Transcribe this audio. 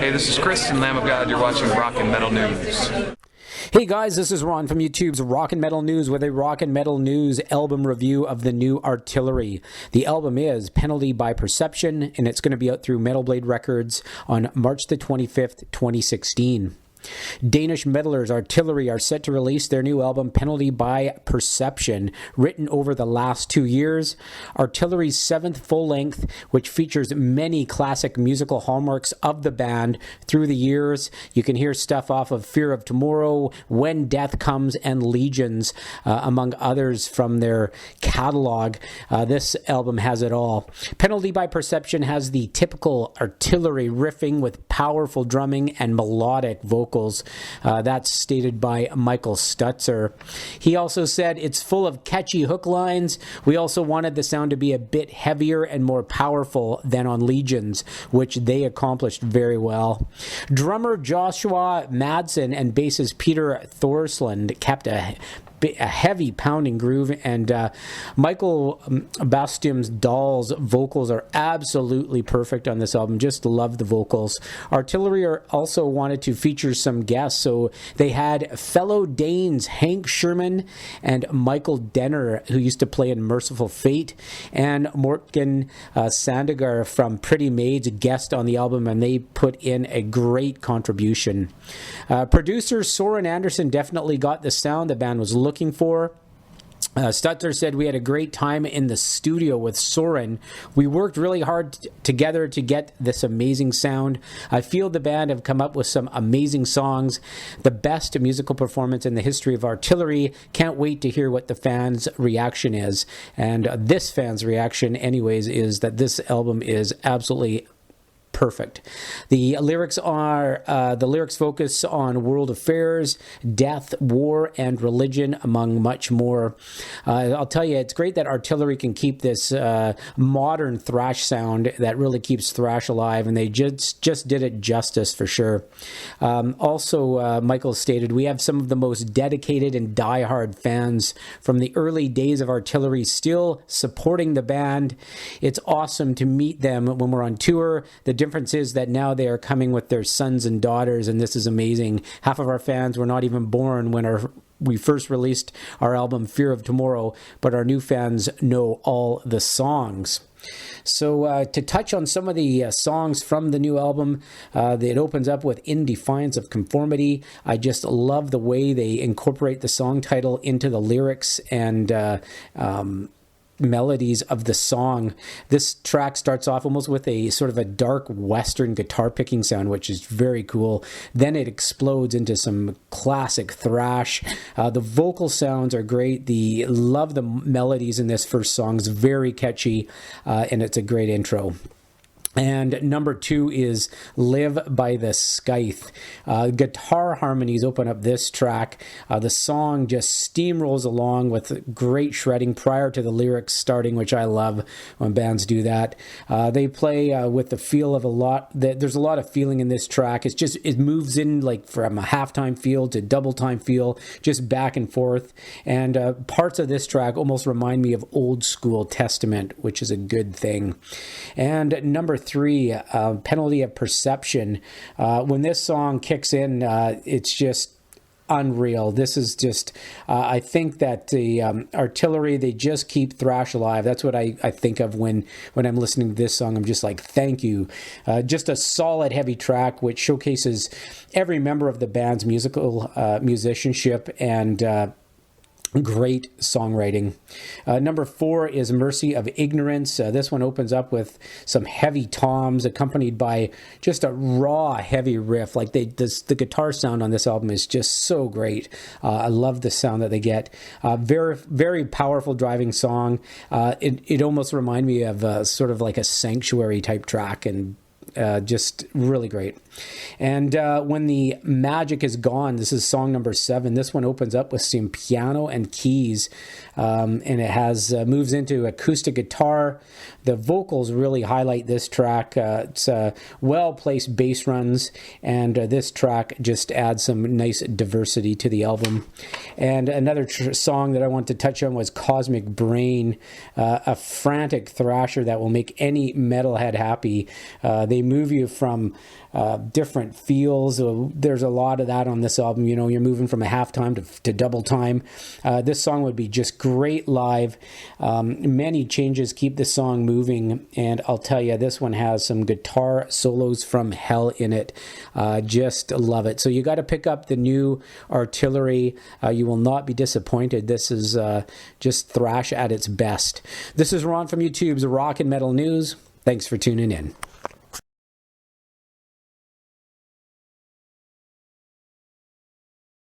Hey, this is Chris and Lamb of God. You're watching Rock and Metal News. Hey guys, this is Ron from YouTube's Rock and Metal News with a Rock and Metal News album review of the new Artillery. The album is Penalty by Perception, and it's going to be out through Metal Blade Records on March the 25th, 2016. Danish metalers Artillery are set to release their new album Penalty by Perception, written over the last 2 years. Artillery's seventh full-length, which features many classic musical hallmarks of the band through the years. You can hear stuff off of Fear of Tomorrow, When Death Comes, and Legions, among others from their catalog. This album has it all. Penalty by Perception has the typical Artillery riffing with powerful drumming and melodic vocals. That's stated by Michael Stutzer. He also said it's full of catchy hook lines. We also wanted the sound to be a bit heavier and more powerful than on Legions, which they accomplished very well. Drummer Josua Madsen and bassist Peter Thorslund kept a heavy pounding groove, and Michael Bastholm Dahl's vocals are absolutely perfect on this album. Just love the vocals. Artillery also wanted to feature some guests, so they had fellow Danes Hank Shermann and Michael Denner, who used to play in Mercyful Fate, and Morten Sandager from Pretty Maids, guest on the album, and they put in a great contribution. Producer Soren Anderson definitely got the sound the band was looking for. Stutzer said, "We had a great time in the studio with Soren. We worked really hard together to get this amazing sound. I feel the band have come up with some amazing songs. The best musical performance in the history of Artillery. Can't wait to hear what the fans' reaction is." And this fan's reaction, anyways, is that this album is absolutely perfect. The lyrics focus on world affairs, death, war, and religion, among much more. I'll tell you, it's great that Artillery can keep this modern thrash sound that really keeps thrash alive, and they just did it justice for sure. Also, Michael stated, "We have some of the most dedicated and diehard fans from the early days of Artillery still supporting the band. It's awesome to meet them when we're on tour. The difference is that now they are coming with their sons and daughters, and this is amazing. Half of our fans were not even born when we first released our album Fear of Tomorrow, but our new fans know all the songs." So to touch on some of the songs from the new album, it opens up with In Defiance of Conformity. I just love the way they incorporate the song title into the lyrics and melodies of the song. This track starts off almost with a sort of a dark western guitar picking sound, which is very cool. Then it explodes into some classic thrash. The vocal sounds are great. Love the melodies in this first song. It's very catchy, and it's a great intro. And number 2 is Live by the Scythe. Guitar harmonies open up this track. The song just steamrolls along with great shredding prior to the lyrics starting, which I love when bands do that. They play with the feel of there's a lot of feeling in this track. It moves in like from a halftime feel to double time feel, just back and forth. And parts of this track almost remind me of old school Testament, which is a good thing. And number 3, Penalty of Perception. When this song kicks in, it's just unreal. This is just, I think that the Artillery, they just keep thrash alive. That's what I think of when I'm listening to this song. I'm just like, thank you. Just a solid, heavy track, which showcases every member of the band's musicianship and great songwriting. Number 4 is Mercy of Ignorance. This one opens up with some heavy toms accompanied by just a raw, heavy riff. Like the guitar sound on this album is just so great. I love the sound that they get. Very, very powerful driving song. It almost reminds me of sort of like a Sanctuary type track, and just really great. And When the Magic is Gone, this is song number 7. This one opens up with some piano and keys, and it has moves into acoustic guitar. The vocals really highlight this track. It's well-placed bass runs, and this track just adds some nice diversity to the album. And another song that I want to touch on was Cosmic Brain, a frantic thrasher that will make any metalhead happy. They move you from different feels. There's a lot of that on this album. You know, you're moving from a half time to double time. This song would be just great live. Many changes keep the song moving, and I'll tell you, this one has some guitar solos from hell in it. Just love it. So you got to pick up the new Artillery. You will not be disappointed. This is just thrash at its best. This is Ron from YouTube's Rock and Metal News. Thanks for tuning in.